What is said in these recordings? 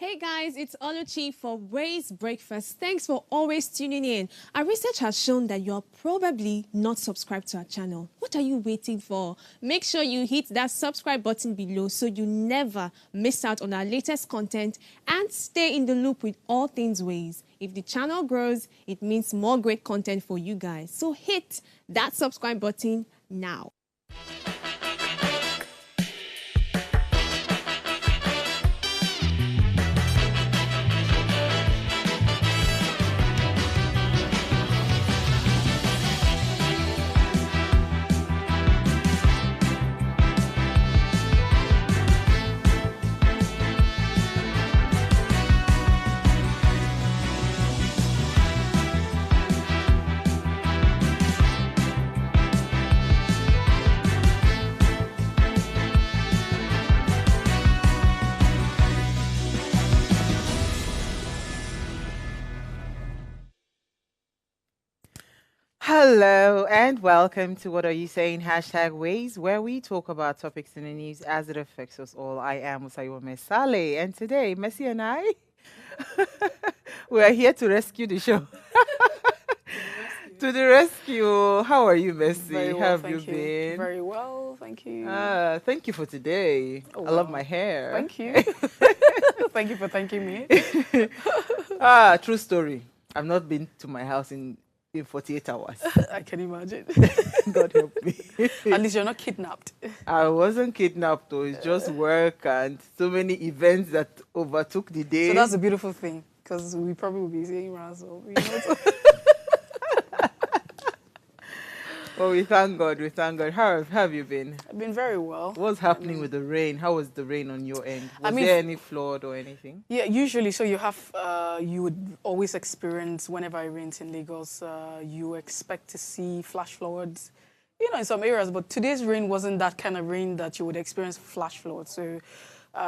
Hey guys, it's Oluchi for Ways Breakfast. Thanks for always tuning in. Our research has shown that you're probably not subscribed to our channel. What are you waiting for? Make sure you hit that subscribe button below so you never miss out on our latest content and stay in the loop with all things Ways. If the channel grows, it means more great content for you guys. So hit that subscribe button now. Hello and welcome to What Are You Saying? Hashtag Ways, where we talk about topics in the news as it affects us all. I am Usayo Mesale, and today, Messi and I, we are here to rescue the show. To the rescue. How are you, Messi? Very well, How have thank you been? Very well, thank you. Thank you for today. Oh, I love wow. my hair. Thank you. Thank you for thanking me. True story. I've not been to my house in 48 hours. I can imagine. God help me. At least you're not kidnapped. I wasn't kidnapped though. It's just work and so many events that overtook the day. So that's a beautiful thing, because we probably will be saying Razzle. You know? Oh, we thank God. We thank God. How have you been? I've been very well. What's happening with the rain? How was the rain on your end? Was mean, there any flood or anything? Yeah, usually, so you have, you would always experience whenever it rains in Lagos, you expect to see flash floods, you know, in some areas. But today's rain wasn't that kind of rain that you would experience flash floods. So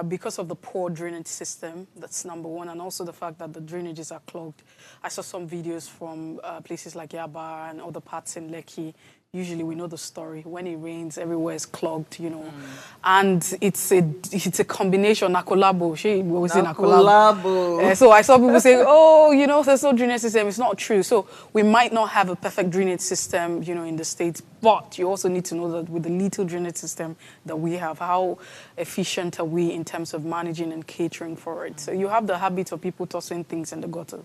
because of the poor drainage system, that's number one, and also the fact that the drainages are clogged. I saw some videos from places like Yaba and other parts in Lekki. Usually we know the story. When it rains, everywhere is clogged, you know. And it's a combination, nakolabo. We always say nakolabo. So I saw people say, oh, you know, there's no drainage system. It's not true. So we might not have a perfect drainage system, you know, in the States. But you also need to know that with the little drainage system that we have, how efficient are we in terms of managing and catering for it? So you have the habit of people tossing things in the gutter.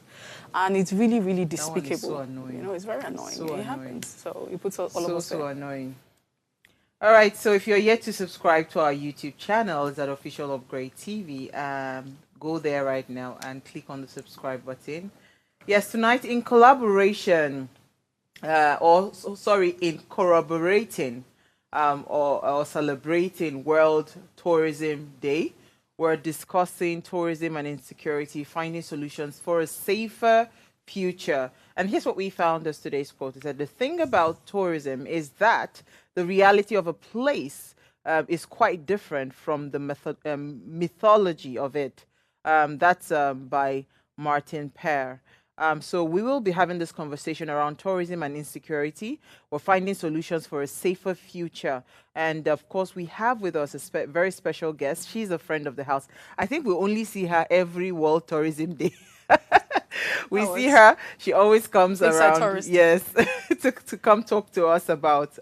And it's really, really despicable. That one is so annoying. You know, it's very annoying. So it annoying. happens. So it puts all of us so there. annoying. All right, so if you're yet to subscribe to our YouTube channel, it's at Official Upgrade TV. Go there right now and click on the subscribe button. Yes, tonight in collaboration, in corroborating or celebrating World Tourism Day, we're discussing tourism and insecurity, finding solutions for a safer future. And here's what we found as today's quote. It said, the thing about tourism is that the reality of a place is quite different from the mythology of it. That's by Martin Pear. So we will be having this conversation around tourism and insecurity. We're finding solutions for a safer future. And of course, we have with us a very special guest. She's a friend of the house. I think we only see her every World Tourism Day. We see her. She always comes around. Tourist. Yes, to come talk to us about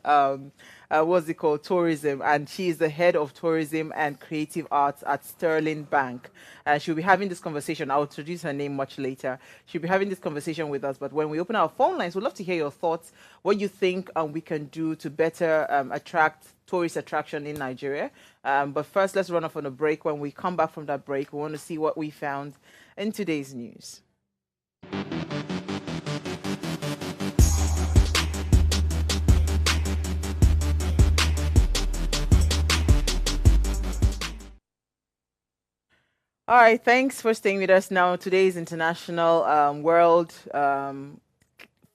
what's it called, tourism. And she is the head of tourism and creative arts at Sterling Bank. And she'll be having this conversation. I'll introduce her name much later. She'll be having this conversation with us. But when we open our phone lines, we'd love to hear your thoughts. What you think we can do to better attract tourist attraction in Nigeria. But first, let's run off on a break. When we come back from that break, we want to see what we found in today's news. All right, thanks for staying with us now. Today is International World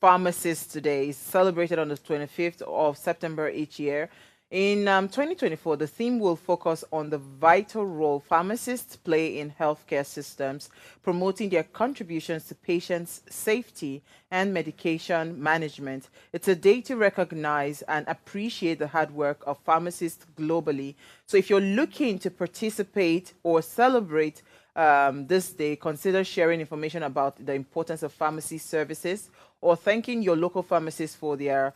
Pharmacist Day. It's celebrated on the 25th of September each year. In 2024, the theme will focus on the vital role pharmacists play in healthcare systems, promoting their contributions to patients' safety and medication management. It's a day to recognize and appreciate the hard work of pharmacists globally. So if you're looking to participate or celebrate this day, consider sharing information about the importance of pharmacy services or thanking your local pharmacist for their,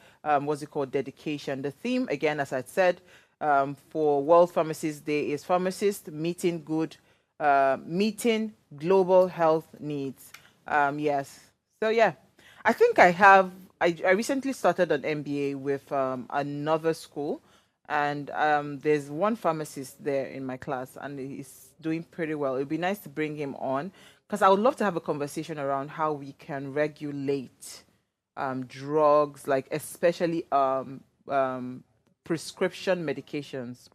dedication. The theme, again, as I said, for World Pharmacist Day is Pharmacist Meeting Global Health Needs. Yes. So, yeah, I think I recently started an MBA with another school, and there's one pharmacist there in my class, and he's doing pretty well. It'd be nice to bring him on because I would love to have a conversation around how we can regulate drugs, like especially prescription medications,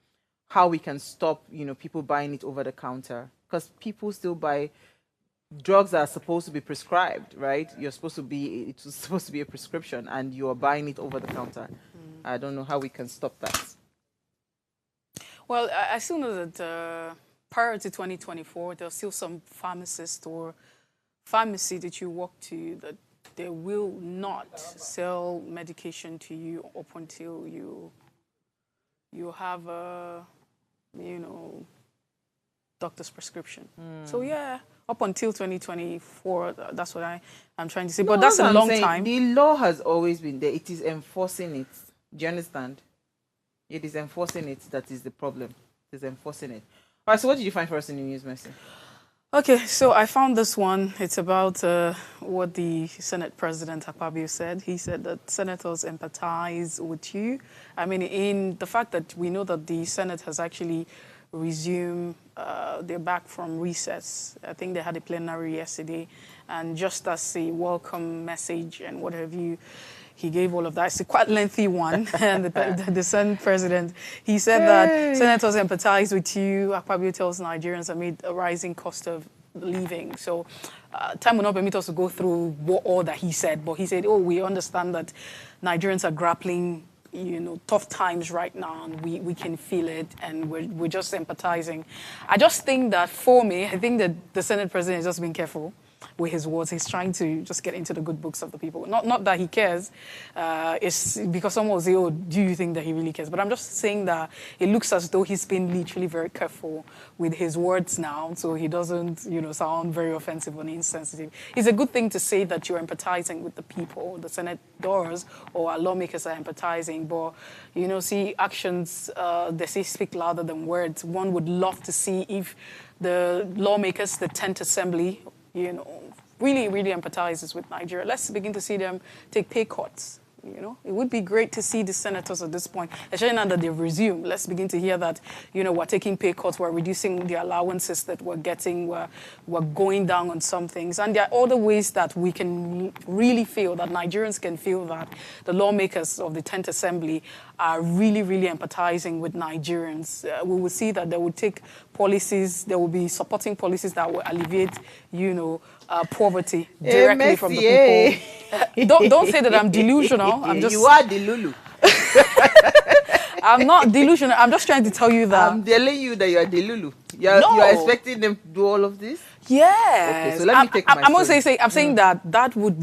how we can stop, people buying it over the counter, because people still buy drugs that are supposed to be prescribed, right? It's supposed to be a prescription, and you are buying it over the counter. I don't know how we can stop that. Well, I still know that prior to 2024, there's still some pharmacist or pharmacy that you walk to that they will not sell medication to you up until you have a, doctor's prescription. So yeah, up until 2024, that's what I'm trying to say. No, but that's a long saying. time. The law has always been there. It is enforcing it. Do you understand? It is enforcing it that is the problem. It is enforcing it. All right, so what did you find for us in the news, Mercy? Okay, so I found this one. It's about what the Senate President Akpabio said. He said that senators empathize with you. I mean, in the fact that we know that the Senate has actually resumed, they're back from recess. I think they had a plenary yesterday. And just as a welcome message and what have you, he gave all of that. It's a quite lengthy one. And the Senate President, he said that senators empathize with you. Akpabio tells Nigerians amid a rising cost of living. So time will not permit us to go through all that he said. But he said, we understand that Nigerians are grappling tough times right now, and we can feel it, and we're just empathizing. I just think that for me, I think that the Senate President has just been careful with his words. He's trying to just get into the good books of the people. Not that he cares. It's because someone will say, do you think that he really cares? But I'm just saying that it looks as though he's been literally very careful with his words now, so he doesn't, sound very offensive or insensitive. It's a good thing to say that you're empathizing with the people. The Senate does, or our lawmakers are empathizing. But, see, actions, they say speak louder than words. One would love to see if the lawmakers, the 10th Assembly, really, really empathizes with Nigeria. Let's begin to see them take pay cuts. It would be great to see the senators at this point, especially now that they've resumed. Let's begin to hear that, we're taking pay cuts, we're reducing the allowances that we're getting, we're going down on some things. And there are other ways that we can really feel, that Nigerians can feel that the lawmakers of the 10th Assembly are really, really empathizing with Nigerians. We will see that they will take policies, they will be supporting policies that will alleviate, poverty directly from the people. Don't say that I'm delusional. I'm just. You are delulu. I'm not delusional. I'm just trying to tell you that. I'm telling you that you are delulu. You're expecting them to do all of this? Yes. Okay, so let me take my I'm saying that would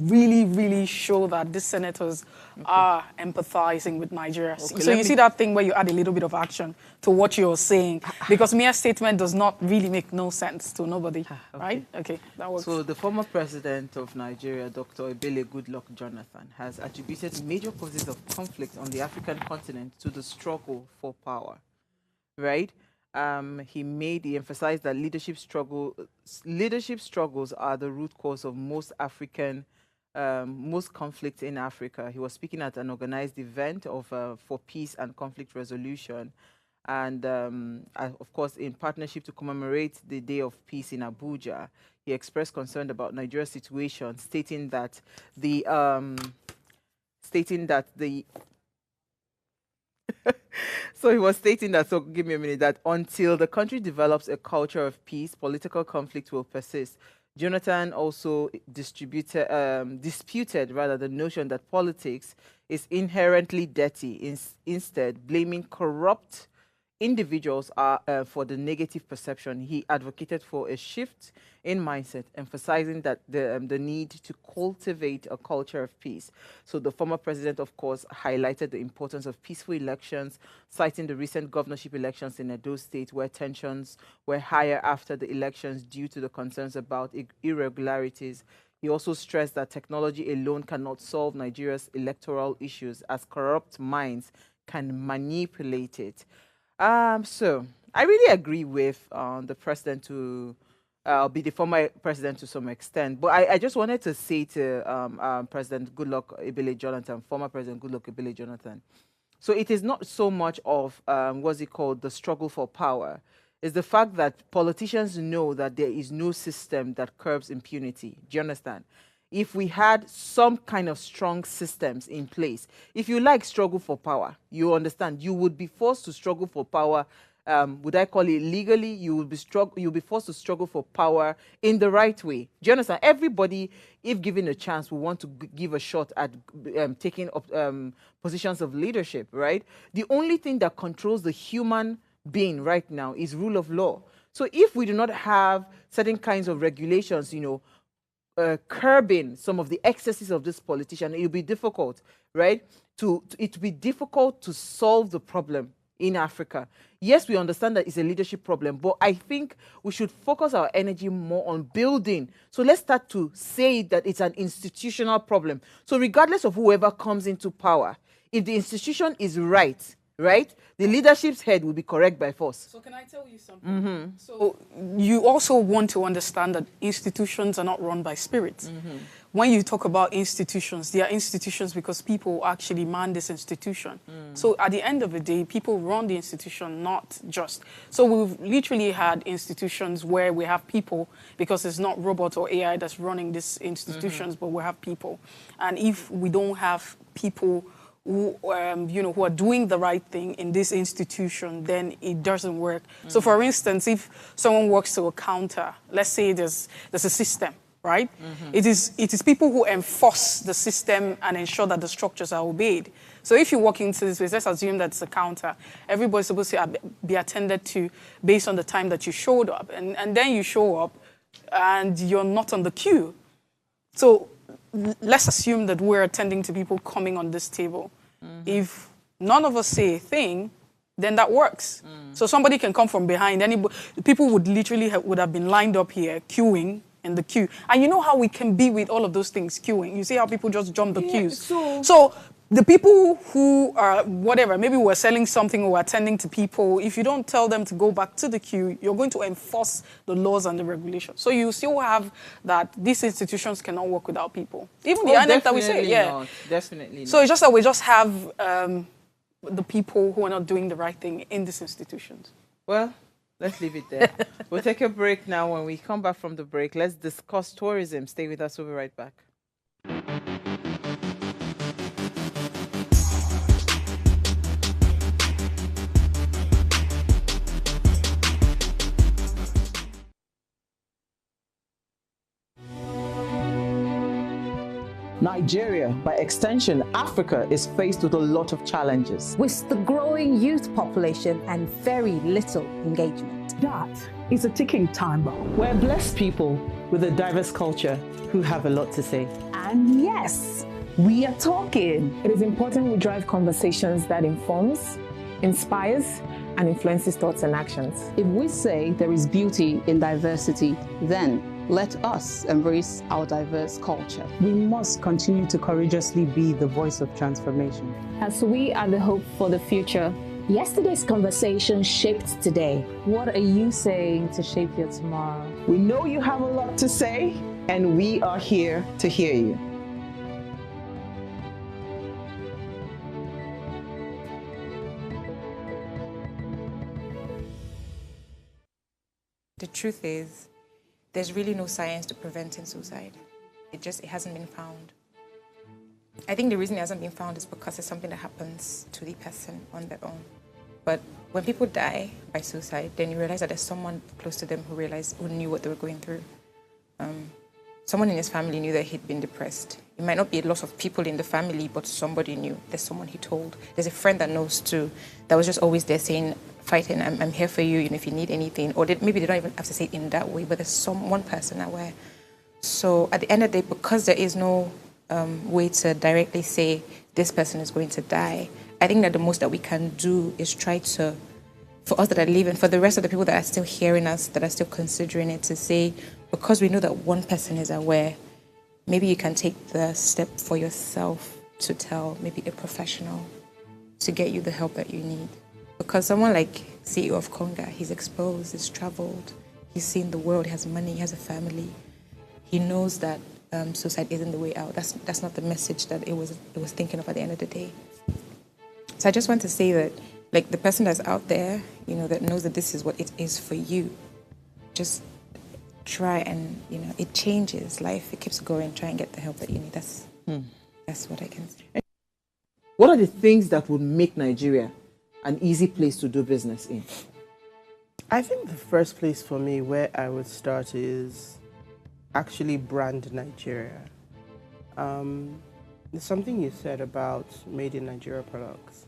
really, really show that these senators are empathizing with Nigeria. Okay, so you see that thing where you add a little bit of action to what you're saying, because mere statement does not really make no sense to nobody, right? Okay, that works. So the former president of Nigeria, Dr. Ebele Goodluck Jonathan, has attributed major causes of conflict on the African continent to the struggle for power, right? He emphasized that leadership struggles are the root cause of most conflict in Africa. He was speaking at an organized event for peace and conflict resolution, and of course, in partnership to commemorate the Day of Peace in Abuja. He expressed concern about Nigeria's situation, stating that the so he was stating that, so give me a minute, that until the country develops a culture of peace, political conflict will persist. Jonathan also disputed the notion that politics is inherently dirty, instead blaming corrupt individuals are for the negative perception. He advocated for a shift in mindset, emphasizing that the need to cultivate a culture of peace. So the former president, of course, highlighted the importance of peaceful elections, citing the recent governorship elections in Edo State, where tensions were higher after the elections due to the concerns about irregularities. He also stressed that technology alone cannot solve Nigeria's electoral issues, as corrupt minds can manipulate it. So I really agree with the president to be the former president to some extent. But I just wanted to say to President Goodluck Ebele Jonathan, former President Goodluck Ebele Jonathan, so it is not so much of, what's it called, the struggle for power. It's the fact that politicians know that there is no system that curbs impunity. Do you understand? If we had some kind of strong systems in place, if you like struggle for power, you understand, you would be forced to struggle for power. Would I call it legally? You'll be forced to struggle for power in the right way. Do you understand? Everybody, if given a chance, will want to give a shot at taking up positions of leadership, right? The only thing that controls the human being right now is rule of law. So if we do not have certain kinds of regulations, you know, curbing some of the excesses of this politician, it will be difficult, right? It will be difficult to solve the problem in Africa. Yes, we understand that it's a leadership problem, but I think we should focus our energy more on building. So let's start to say that it's an institutional problem. So regardless of whoever comes into power, if the institution is right, the leadership's head will be correct by force. So can I tell you something? So you also want to understand that institutions are not run by spirits. When you talk about institutions, they are institutions because people actually man this institution. So at the end of the day, people run the institution, not just. So we've literally had institutions where we have people, because it's not robot or AI that's running these institutions, but we have people. And if we don't have people who, who are doing the right thing in this institution, then it doesn't work. So for instance, if someone works to a counter, let's say there's a system, right? It is people who enforce the system and ensure that the structures are obeyed. So if you walk into this place, let's assume that it's a counter. Everybody's supposed to be attended to based on the time that you showed up. And then you show up and you're not on the queue. So let's assume that we're attending to people coming on this table. If none of us say a thing, then that works. So somebody can come from behind. People would literally would have been lined up here, queuing in the queue. And you know how we can be with all of those things, queuing. You see how people just jump the queues. So the people who are, whatever, maybe we're selling something or attending to people, if you don't tell them to go back to the queue, you're going to enforce the laws and the regulations. So you still have that these institutions cannot work without people. Even the INEC that we say, Definitely not. So it's just that we just have the people who are not doing the right thing in these institutions. Well, let's leave it there. We'll take a break now. When we come back from the break, let's discuss tourism. Stay with us. We'll be right back. Nigeria, by extension, Africa, is faced with a lot of challenges. With the growing youth population and very little engagement. That is a ticking time bomb. We're blessed people with a diverse culture who have a lot to say. And yes, we are talking. It is important we drive conversations that informs, inspires, and influences thoughts and actions. If we say there is beauty in diversity, then let us embrace our diverse culture. We must continue to courageously be the voice of transformation. As we are the hope for the future, yesterday's conversation shaped today. What are you saying to shape your tomorrow? We know you have a lot to say, and we are here to hear you. The truth is, there's really no science to preventing suicide. It hasn't been found. I think the reason it hasn't been found is because it's something that happens to the person on their own. But when people die by suicide, then you realize that there's someone close to them who knew what they were going through. someone in his family knew that he'd been depressed. It might not be a lot of people in the family, but somebody knew. There's someone he told. There's a friend that knows too, that was just always there saying, fighting, I'm here for you, if you need anything. Or maybe they don't even have to say it in that way, but there's one person aware. So at the end of the day, because there is no way to directly say this person is going to die, I think that the most that we can do is try to, for us that are living, for the rest of the people that are still hearing us, that are still considering it, to say, because we know that one person is aware, maybe you can take the step for yourself to tell maybe a professional to get you the help that you need. Because someone like CEO of Conga, he's exposed, he's traveled, he's seen the world, he has money, he has a family. He knows that suicide isn't the way out. That's not the message that it was thinking of at the end of the day. So I just want to say that, like, the person that's out there, that knows that this is what it is for you, just try and, it changes life. It keeps going. Try and get the help that you need. That's what I can say. What are the things that would make Nigeria an easy place to do business in? I think the first place for me where I would start is actually brand Nigeria. There's something you said about made in Nigeria products.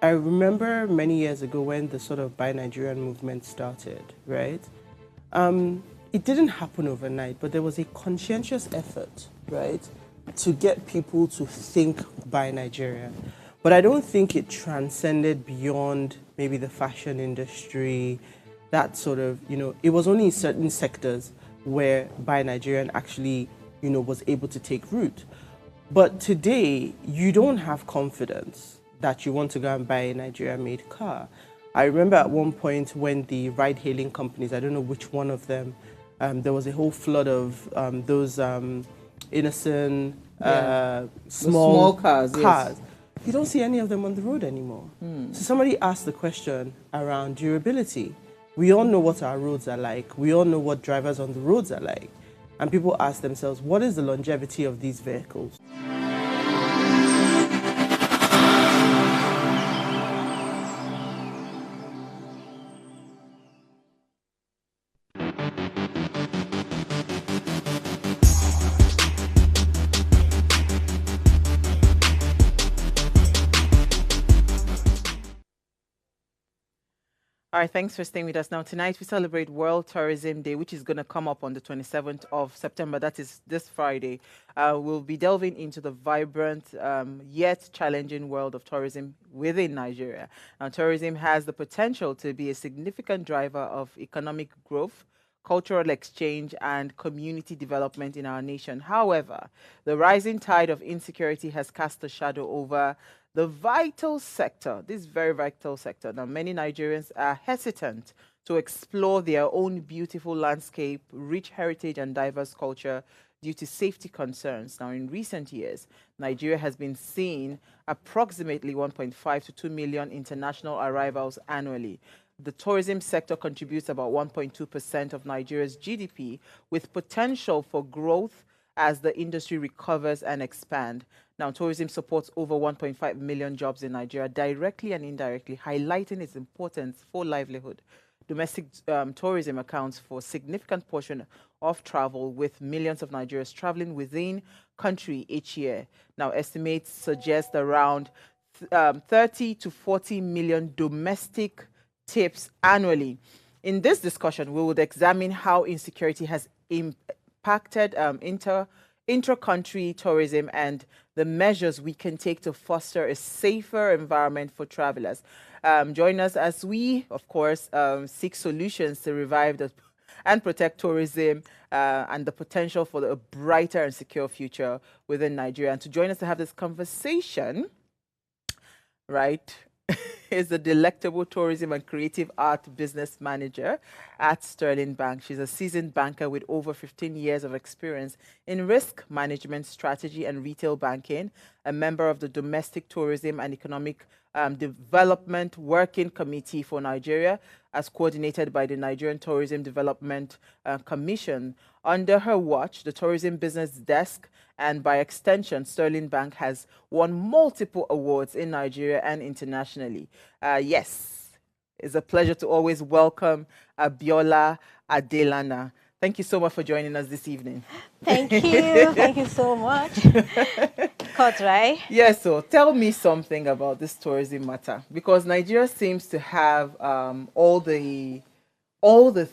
I remember many years ago when the sort of Buy Nigerian movement started, right? It didn't happen overnight, but there was a conscientious effort, right, to get people to think Buy Nigeria. But I don't think it transcended beyond maybe the fashion industry, that sort of, it was only in certain sectors where Buy Nigerian actually, was able to take root. But today, you don't have confidence that you want to go and buy a Nigeria-made car. I remember at one point when the ride-hailing companies, I don't know which one of them, there was a whole flood of those innocent, small cars. Yes. You don't see any of them on the road anymore. So somebody asked the question around durability. We all know what our roads are like. We all know what drivers on the roads are like. And people ask themselves, what is the longevity of these vehicles? All right, thanks for staying with us. Now, tonight we celebrate World Tourism Day, which is going to come up on the 27th of September. That is this Friday. We'll be delving into the vibrant yet challenging world of tourism within Nigeria. Now, tourism has the potential to be a significant driver of economic growth, cultural exchange, and community development in our nation. However, the rising tide of insecurity has cast a shadow over the vital sector, this very vital sector. Now, many Nigerians are hesitant to explore their own beautiful landscape, rich heritage, and diverse culture due to safety concerns. Now, in recent years, Nigeria has been seeing approximately 1.5 to 2 million international arrivals annually. The tourism sector contributes about 1.2% of Nigeria's GDP, with potential for growth as the industry recovers and expands. Now, tourism supports over 1.5 million jobs in Nigeria, directly and indirectly, highlighting its importance for livelihood. Domestic tourism accounts for a significant portion of travel, with millions of Nigerians traveling within country each year. Now, estimates suggest around 30 to 40 million domestic tips annually. In this discussion, we would examine how insecurity has impacted intra-country tourism and the measures we can take to foster a safer environment for travelers. Join us as we, of course, seek solutions to revive and protect tourism and the potential for a brighter and secure future within Nigeria. And to join us to have this conversation, right, is the delectable tourism and creative art business manager at Sterling Bank. She's a seasoned banker with over 15 years of experience in risk management, strategy, and retail banking, a member of the Domestic Tourism and Economic Development Working Committee for Nigeria, as coordinated by the Nigerian Tourism Development Commission. Under her watch, the Tourism Business Desk and by extension, Sterling Bank has won multiple awards in Nigeria and internationally. Yes, it's a pleasure to always welcome Abiola Adelana. Thank you so much for joining us this evening. Thank you. Thank you so much. Cut, right? Yes, so tell me something about this tourism matter, because Nigeria seems to have all the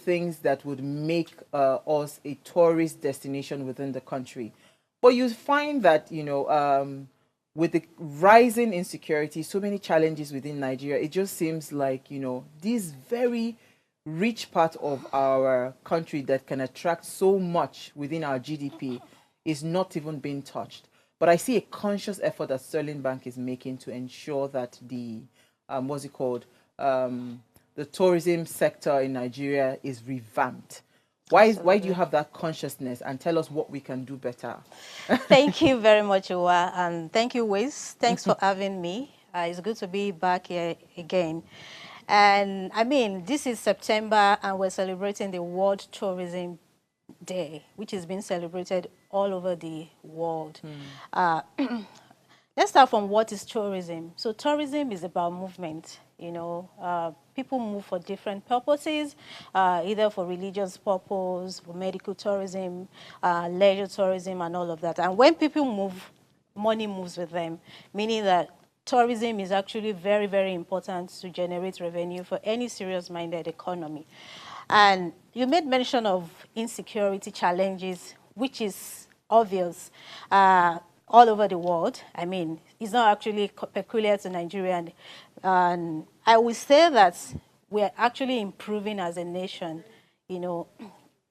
things that would make us a tourist destination within the country. But you find that, with the rising insecurity, so many challenges within Nigeria, it just seems like, this very rich part of our country that can attract so much within our GDP is not even being touched. But I see a conscious effort that Sterling Bank is making to ensure that the, the tourism sector in Nigeria is revamped. Why do you have that consciousness? And tell us what we can do better. Thank you very much, Uwa. And thank you, Wiz. Thanks for having me. It's good to be back here again. And I mean, this is September and we're celebrating the World Tourism Day, which is being celebrated all over the world. Let's start from what is tourism. So tourism is about movement. People move for different purposes, either for religious purpose, for medical tourism, leisure tourism, and all of that. And when people move, money moves with them, meaning that tourism is actually very, very important to generate revenue for any serious-minded economy. And you made mention of insecurity challenges, which is obvious all over the world. I mean, it's not actually peculiar to Nigeria. And I would say that we're actually improving as a nation.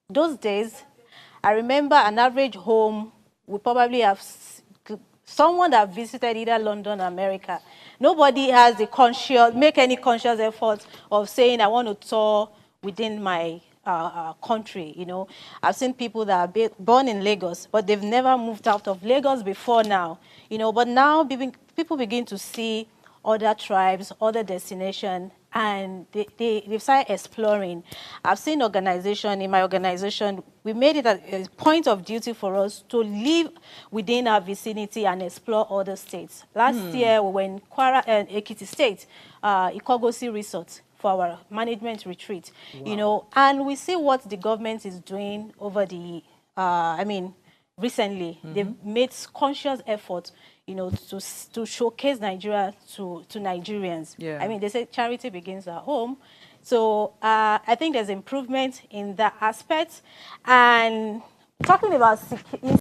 Those days, I remember an average home would probably have someone that visited either London or America. Nobody has make any conscious effort of saying, I want to tour within my country. I've seen people that are born in Lagos, but they've never moved out of Lagos before now. But now people begin to see other tribes, other destinations, and they've started exploring. I've seen in my organization, we made it a point of duty for us to live within our vicinity and explore other states. Last year, we were in Kwara and Ekiti State, Ikogosi Resort, for our management retreat. Wow. And we see what the government is doing over the, recently. They've made conscious effort, to showcase Nigeria to Nigerians. Yeah. I mean, they say charity begins at home. So I think there's improvement in that aspect. And talking about